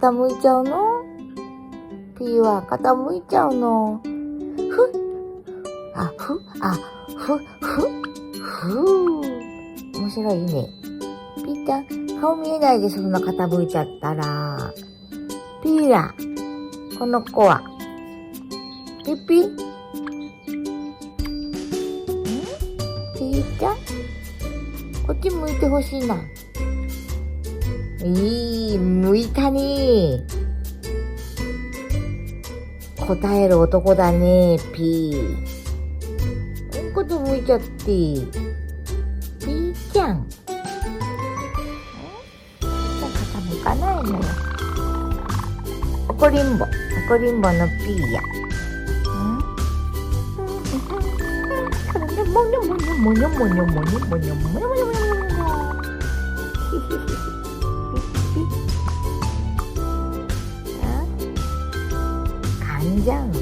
傾いちゃうの？ピーは傾いちゃうの。面白いね。ピーちゃん、顔見えないでそんな傾いちゃったら。ピーラ、この子は。ピッピ？ピーちゃん？こっち向いてほしいな。向いたね。答える男だね、ピー。うんこと向いちゃって。ピーちゃん。傾かないのよ。怒りんぼのピーや。もにょもにょもにょもにょもにょもにょもにょもにょもにょもにょ。噛んじゃうの。